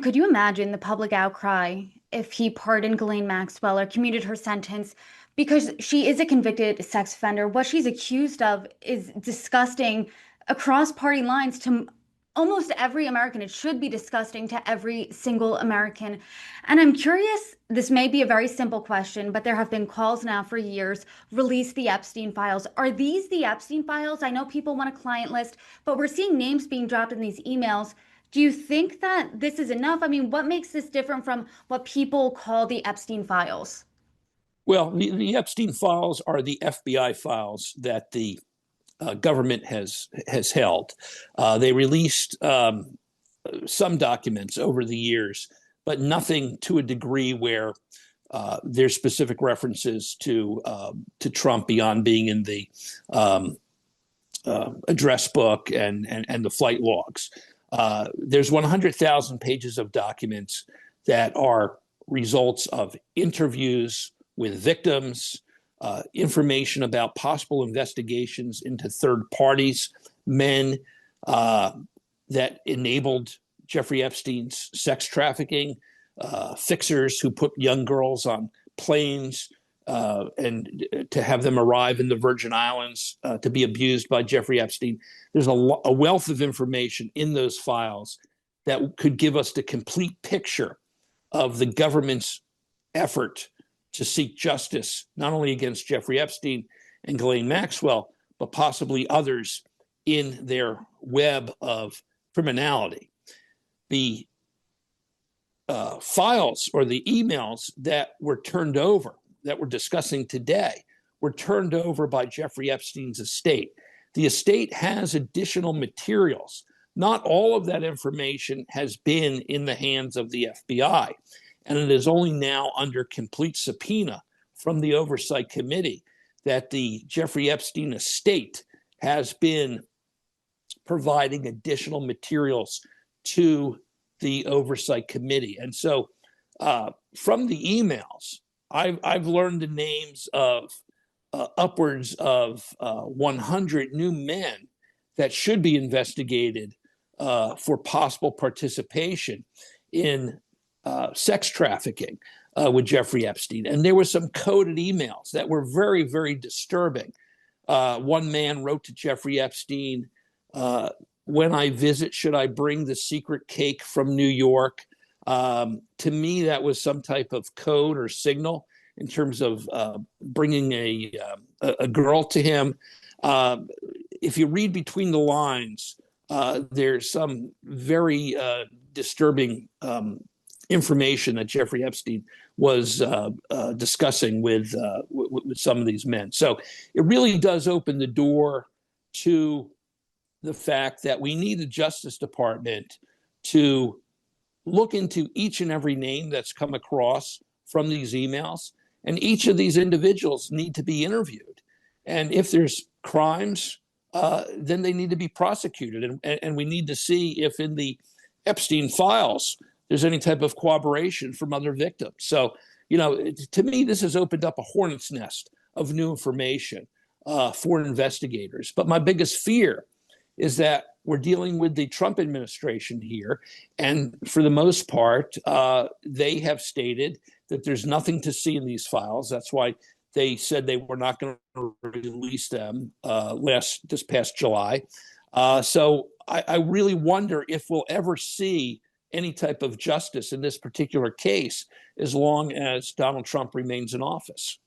could you imagine the public outcry if he pardoned Ghislaine Maxwell or commuted her sentence? Because she is a convicted sex offender. What she's accused of is disgusting across party lines to almost every American. It should be disgusting to every single American. And I'm curious, this may be a very simple question, but there have been calls now for years, release the Epstein files. Are these the Epstein files? I know people want a client list, but we're seeing names being dropped in these emails. Do you think that this is enough? I mean, what makes this different from what people call the Epstein files? Well, the Epstein files are the FBI files that the government has held. They released some documents over the years, but nothing to a degree where there's specific references to Trump beyond being in the address book and the flight logs. There's 100,000 pages of documents that are results of interviews with victims, information about possible investigations into third parties, men that enabled Jeffrey Epstein's sex trafficking, fixers who put young girls on planes and to have them arrive in the Virgin Islands to be abused by Jeffrey Epstein. There's a wealth of information in those files that could give us the complete picture of the government's effort to seek justice, not only against Jeffrey Epstein and Ghislaine Maxwell, but possibly others in their web of criminality. The files or the emails that were turned over, that we're discussing today, were turned over by Jeffrey Epstein's estate. The estate has additional materials. Not all of that information has been in the hands of the FBI. And it is only now under complete subpoena from the Oversight Committee that the Jeffrey Epstein estate has been providing additional materials to the Oversight Committee. And so from the emails, I've learned the names of upwards of 100 new men that should be investigated for possible participation in sex trafficking with Jeffrey Epstein. And there were some coded emails that were very, very disturbing. One man wrote to Jeffrey Epstein, when I visit, should I bring the secret cake from New York? To me, that was some type of code or signal in terms of bringing a girl to him. If you read between the lines, there's some very disturbing information that Jeffrey Epstein was discussing with some of these men. So it really does open the door to the fact that we need the Justice Department to look into each and every name that's come across from these emails, and each of these individuals need to be interviewed. And if there's crimes, then they need to be prosecuted. And we need to see if in the Epstein files, there's any type of cooperation from other victims. So, to me, this has opened up a hornet's nest of new information for investigators. But my biggest fear is that we're dealing with the Trump administration here. And for the most part, they have stated that there's nothing to see in these files. That's why they said they were not going to release them this past July. So I really wonder if we'll ever see any type of justice in this particular case as long as Donald Trump remains in office.